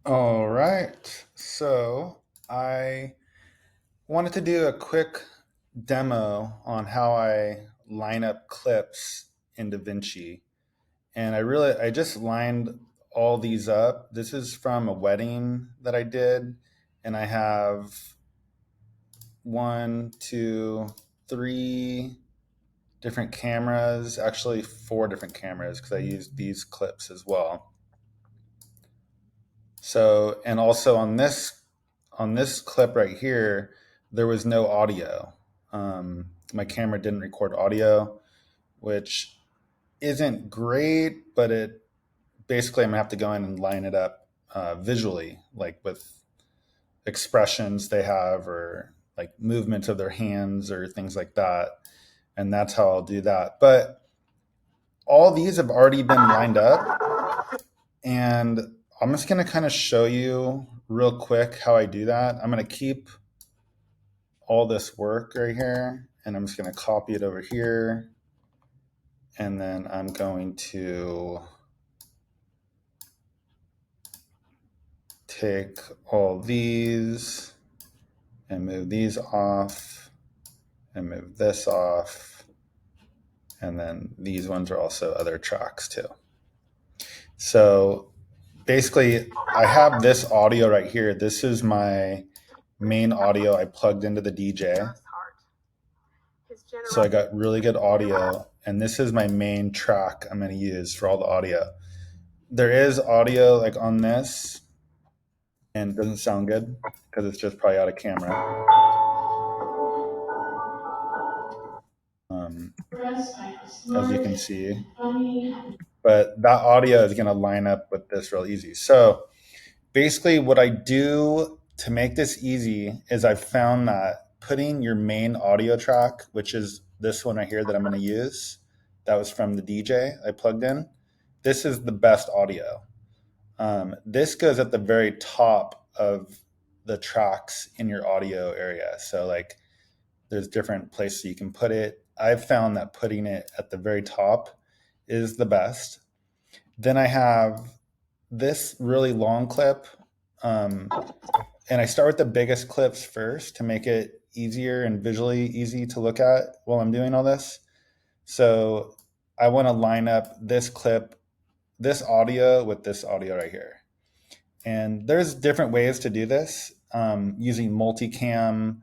All right. So I wanted to do a quick demo on how I line up clips in Davinci. And I just lined all these up. This is from a wedding that I did. And I have one, two, three different cameras, actually four different cameras because I used these clips as well. So, and also on this clip right here, there was no audio. My camera didn't record audio, which isn't great, but it basically I'm gonna have to go in and line it up visually, like with expressions they have or like movements of their hands or things like that, and that's how I'll do that. But all these have already been lined up, and I'm just gonna kind of show you real quick how I do that. I'm gonna keep all this work right here and I'm just going to copy it over here. And then I'm going to take all these and move these off and move this off. And then these ones are also other tracks too. So basically, I have this audio right here. This is my main audio I plugged into the DJ. So I got really good audio. And this is my main track I'm going to use for all the audio. There is audio like on this, and it doesn't sound good because it's just probably out of camera. As you can see, but that audio is going to line up with this real easy. So basically, what I do to make this easy is I've found that putting your main audio track, which is this one right here that I'm going to use, that was from the DJ I plugged in. This is the best audio. This goes at the very top of the tracks in your audio area. So like there's different places you can put it. I've found that putting it at the very top is the best. Then I have this really long clip. And I start with the biggest clips first to make it easier and visually easy to look at while I'm doing all this. So I want to line up this clip, this audio with this audio right here. And there's different ways to do this using multicam,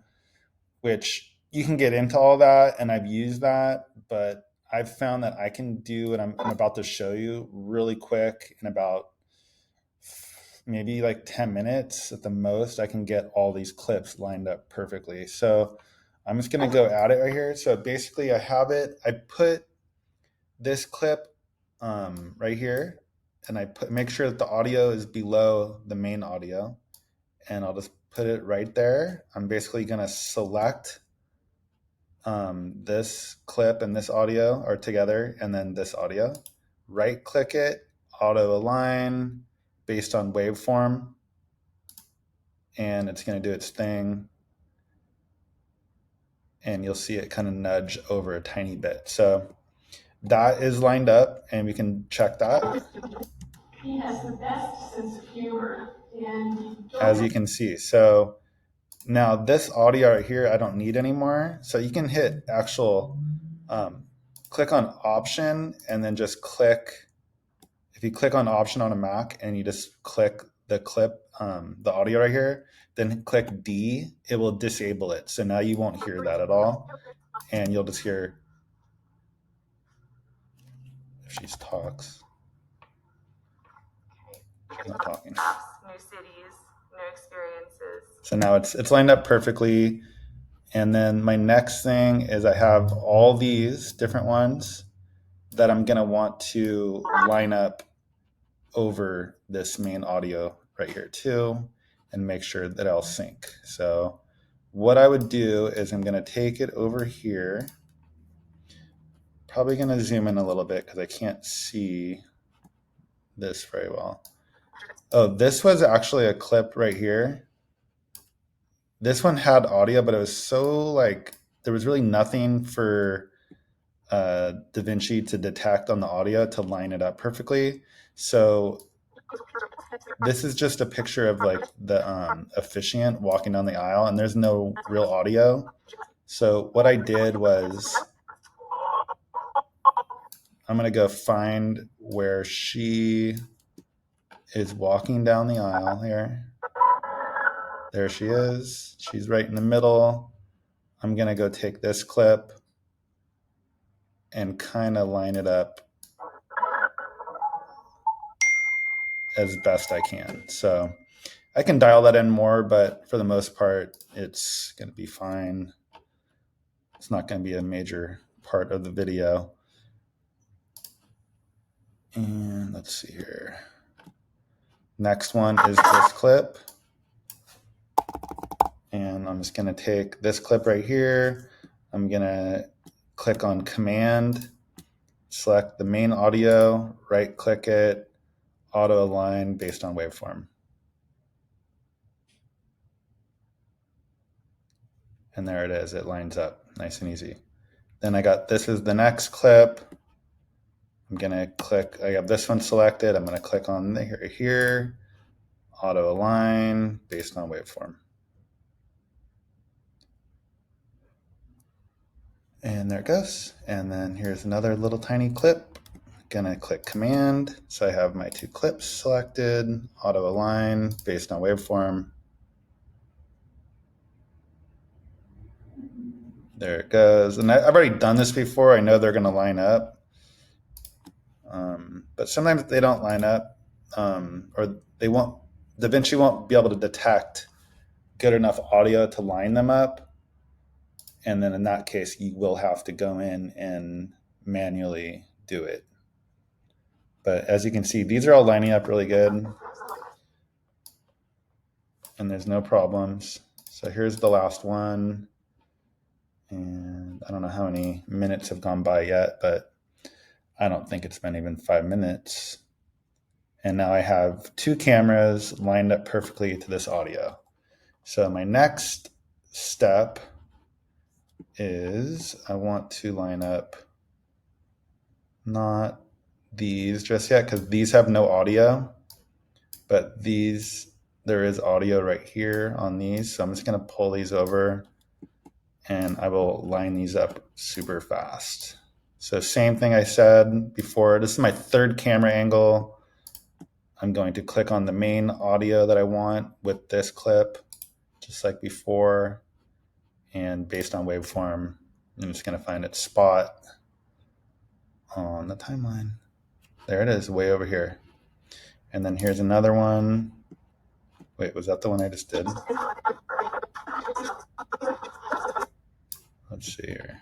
which you can get into all that, and I've used that, but I've found that I can do what I'm about to show you really quick in about maybe like 10 minutes at the most. I can get all these clips lined up perfectly. So I'm just going to go at it right here. So basically, I have it, I put this clip right here, and make sure that the audio is below the main audio, and I'll just put it right there. I'm basically going to select this clip and this audio are together, and then this audio. Right click it, auto align based on waveform, and it's going to do its thing. And you'll see it kind of nudge over a tiny bit. So that is lined up, and we can check that. He has the best sense of humor, and as you can see. So now this audio right here, I don't need anymore. So you can hit click on option and then just click. If you click on option on a Mac and you just click the clip, the audio right here, then click D, it will disable it. So now you won't hear that at all. And you'll just hear if she talks. She's not talking. New cities, new experiences. So now it's lined up perfectly. And then my next thing is I have all these different ones that I'm gonna want to line up over this main audio right here too, and make sure that I'll sync. So what I would do is I'm gonna take it over here. Probably gonna zoom in a little bit because I can't see this very well. Oh, this was actually a clip right here. This one had audio, but it was so like there was really nothing for Davinci to detect on the audio to line it up perfectly. So this is just a picture of like the officiant walking down the aisle, and there's no real audio. So what I did was I'm gonna go find where she is walking down the aisle here. There she is. She's right in the middle. I'm gonna go take this clip and kind of line it up as best I can. So I can dial that in more, but for the most part, it's going to be fine. It's not going to be a major part of the video. And let's see here. Next one is this clip. And I'm just going to take this clip right here. I'm going to click on Command, select the main audio, right click it, auto align based on waveform. And there it is. It lines up nice and easy. Then I got, this is the next clip. I'm going to click, I have this one selected. I'm going to click on here, auto align based on waveform. And there it goes. And then here's another little tiny clip. Going to click Command. So I have my two clips selected, auto align based on waveform. There it goes. And I've already done this before. I know they're going to line up. But sometimes they don't line up, or they won't, Davinci won't be able to detect good enough audio to line them up. And then in that case, you will have to go in and manually do it. But as you can see, these are all lining up really good. And there's no problems. So here's the last one. And I don't know how many minutes have gone by yet, but I don't think it's been even 5 minutes. And now I have two cameras lined up perfectly to this audio. So my next step is I want to line up not these just yet because these have no audio, but these, there is audio right here on these. So I'm just going to pull these over and I will line these up super fast. So same thing I said before. This is my third camera angle. I'm going to click on the main audio that I want with this clip, just like before. And based on waveform, I'm just going to find its spot on the timeline. There it is, way over here. And then here's another one. Wait, was that the one I just did? Let's see here.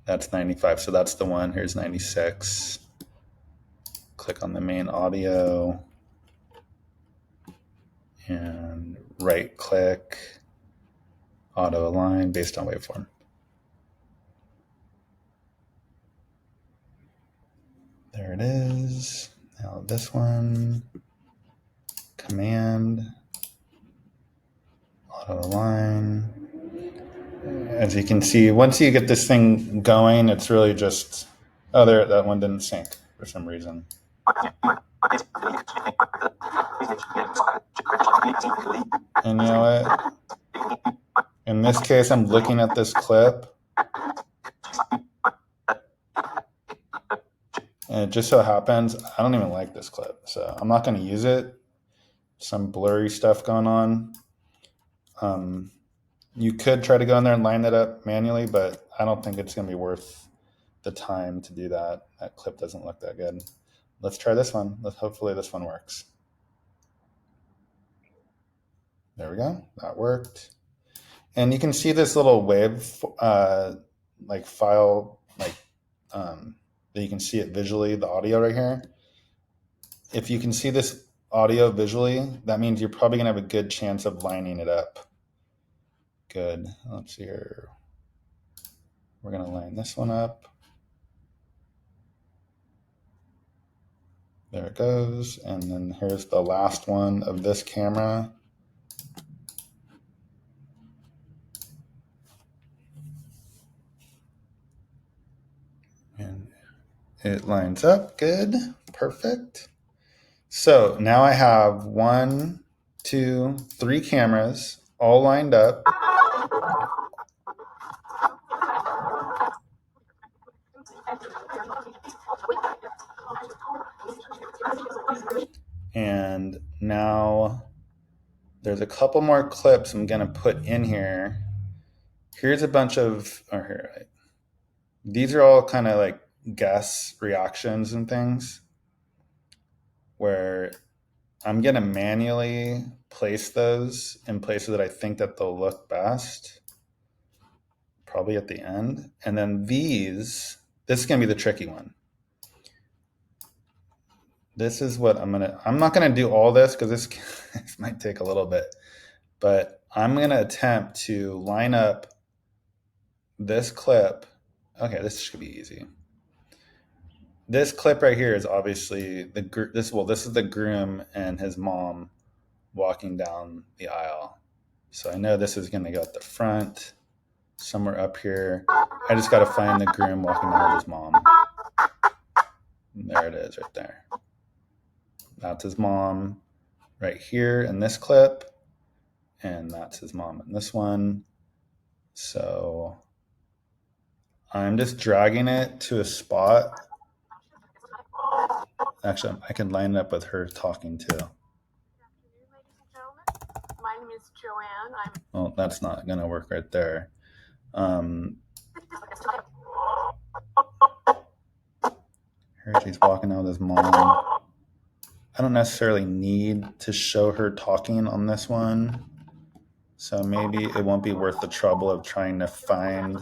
That's 95, so that's the one. Here's 96. Click on the main audio and right click, auto align based on waveform. There it is. Now this one, command, auto align. As you can see, once you get this thing going, it's really just, oh, there, that one didn't sync for some reason. And you know what? In this case, I'm looking at this clip, and it just so happens, I don't even like this clip, so I'm not going to use it. Some blurry stuff going on. You could try to go in there and line that up manually, but I don't think it's going to be worth the time to do that. That clip doesn't look that good. Let's try this one. Hopefully this one works. There we go. That worked. And you can see this little wave like file, like that you can see it visually, the audio right here. If you can see this audio visually, that means you're probably going to have a good chance of lining it up. Good. Let's see here. We're going to line this one up. There it goes. And then here's the last one of this camera. It lines up good. Perfect. So now I have 1, 2, 3 cameras all lined up. And now there's a couple more clips I'm going to put in here. Here's a bunch of, or here, these are all kind of like guess reactions and things where I'm going to manually place those in places that I think that they'll look best, probably at the end. And then this is going to be the tricky one. This is what I'm not going to do all this because this might take a little bit, but I'm going to attempt to line up this clip. Okay, this should be easy. This clip right here is obviously this is the groom and his mom walking down the aisle. So I know this is going to go at the front, somewhere up here. I just got to find the groom walking down with his mom. There it is right there. That's his mom right here in this clip. And that's his mom in this one. So I'm just dragging it to a spot. Actually, I can line it up with her talking too. My name is Joanne. Well, that's not going to work right there. Here she's walking out with his mom. I don't necessarily need to show her talking on this one. So maybe it won't be worth the trouble of trying to find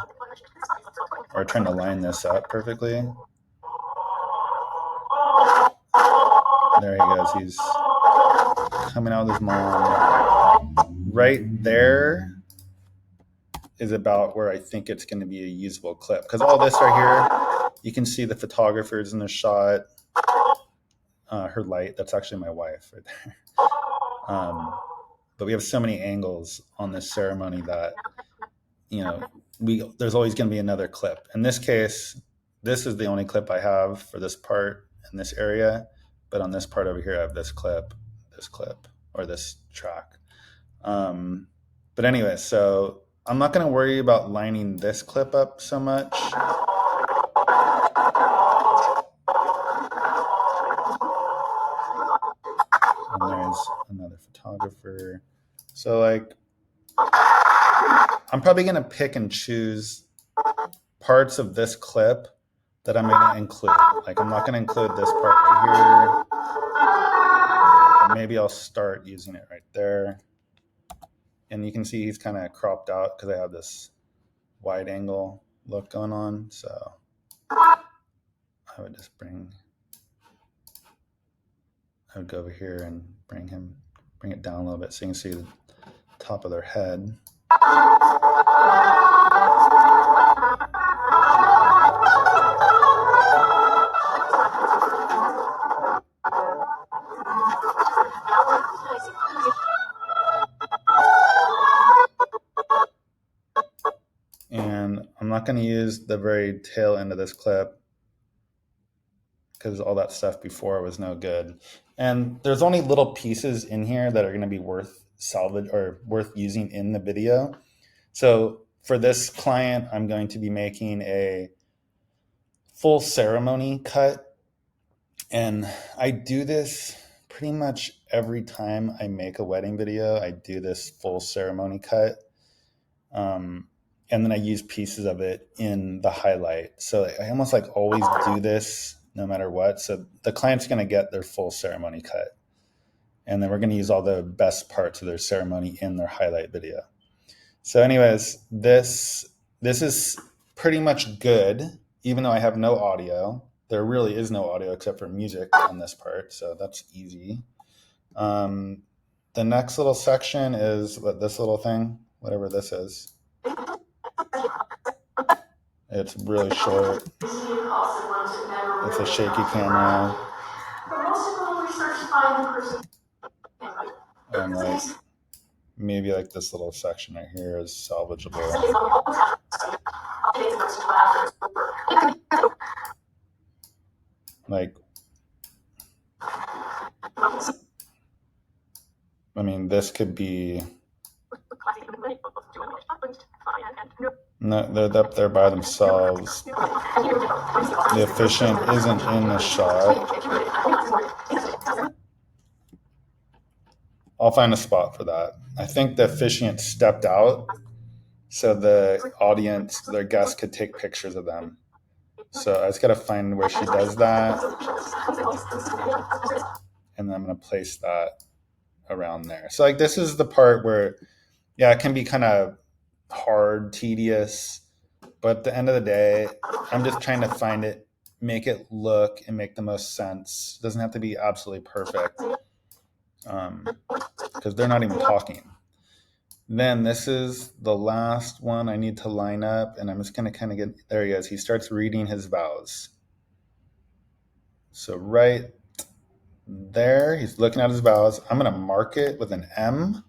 or trying to line this up perfectly. There he goes. He's coming out with his mom. Right there is about where I think it's going to be a usable clip. Because all this right here, you can see the photographers in the shot. Her light, that's actually my wife right there. But we have so many angles on this ceremony that, there's always going to be another clip. In this case, this is the only clip I have for this part in this area. But on this part over here, I have this clip, or this track. But anyway, so I'm not going to worry about lining this clip up so much. And there's another photographer. So I'm probably going to pick and choose parts of this clip that I'm going to include. I'm not going to include this part right here. But maybe I'll start using it right there. And you can see he's kind of cropped out because I have this wide angle look going on. So I would just I would go over here and bring it down a little bit so you can see the top of their head. And I'm not going to use the very tail end of this clip because all that stuff before was no good. And there's only little pieces in here that are going to be worth salvage or worth using in the video. So for this client, I'm going to be making a full ceremony cut. And I do this pretty much every time I make a wedding video. I do this full ceremony cut. And then I use pieces of it in the highlight. So I almost always do this no matter what. So the client's going to get their full ceremony cut. And then we're going to use all the best parts of their ceremony in their highlight video. So anyways, this is pretty much good, even though I have no audio. There really is no audio except for music on this part. So that's easy. The next little section is this little thing, whatever this is. It's really short. It's a shaky camera. And maybe this little section right here is salvageable. Like, I mean, this could be. No, they're up there by themselves. The officiant isn't in the shot. I'll find a spot for that. I think the officiant stepped out so the audience, their guests, could take pictures of them. So I just got to find where she does that. And then I'm going to place that around there. So, like, this is the part where, yeah, it can be kind of hard, tedious. But at the end of the day, I'm just trying to find it, make it look and make the most sense. It doesn't have to be absolutely perfect because they're not even talking. Then this is the last one I need to line up, and I'm just going to kind of get, there he is. He starts reading his vows. So right there, he's looking at his vows. I'm going to mark it with an M,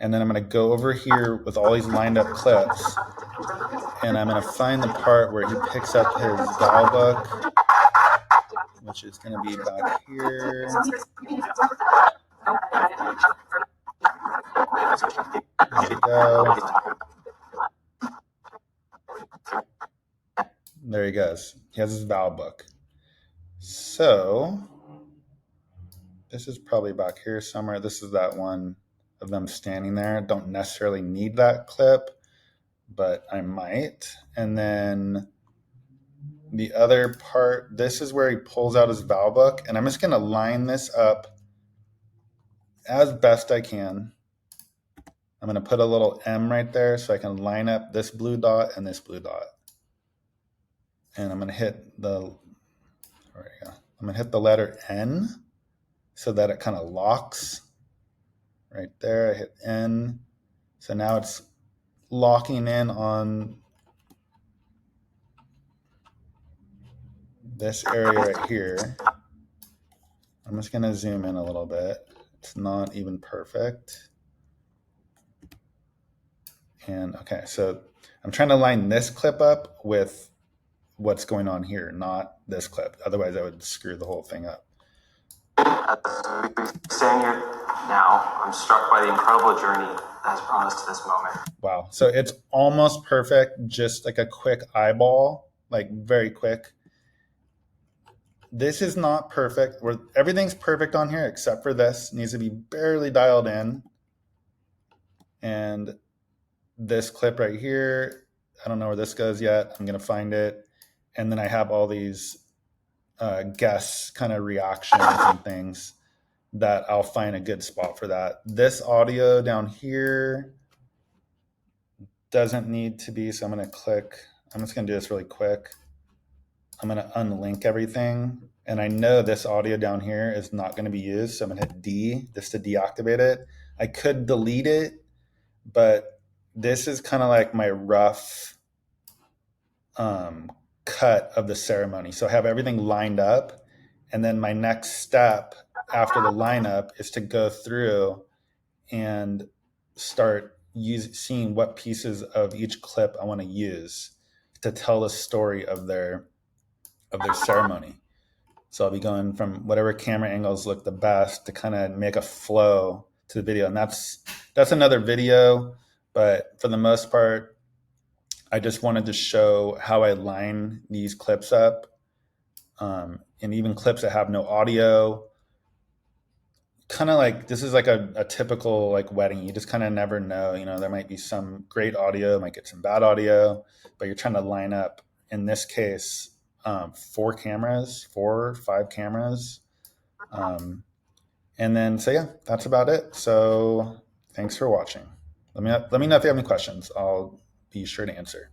and then I'm going to go over here with all these lined up clips, and I'm going to find the part where he picks up his vow book, which is going to be back here. There we go. There he goes. He has his vow book. So this is probably back here somewhere. This is that one of them standing there. Don't necessarily need that clip, but I might. And then the other part, this is where he pulls out his vow book, and I'm just going to line this up as best I can. I'm going to put a little M right there so I can line up this blue dot and this blue dot. And I'm going to hit the, there we go. I'm going to hit the letter N so that it kind of locks right there. I hit N. So now it's locking in on this area right here. I'm just going to zoom in a little bit. It's not even perfect. And okay, so I'm trying to line this clip up with what's going on here, not this clip. Otherwise, I would screw the whole thing up. Standing here now, I'm struck by the incredible journey that has brought us to this moment. Wow. So it's almost perfect, just like a quick eyeball, like very quick. This is not perfect. Everything's perfect on here except for this. It needs to be barely dialed in. And this clip right here, I don't know where this goes yet. I'm going to find it. And then I have all these guess kind of reactions and things that I'll find a good spot for that. This audio down here doesn't need to be, so I'm going to click. I'm just going to do this really quick. I'm going to unlink everything. And I know this audio down here is not going to be used, so I'm going to hit D just to deactivate it. I could delete it, but this is kind of like my rough cut of the ceremony. So I have everything lined up, and then my next step after the lineup is to go through and start seeing what pieces of each clip I want to use to tell the story of their ceremony. So I'll be going from whatever camera angles look the best to kind of make a flow to the video. And that's another video, but for the most part, I just wanted to show how I line these clips up, and even clips that have no audio. Kind of like, this is like a typical like wedding. You just kind of never know. You know, there might be some great audio, might get some bad audio, but you're trying to line up, in this case, 4 or 5 cameras. And then, so yeah, that's about it. So thanks for watching. Let me know if you have any questions. I'll be sure to answer.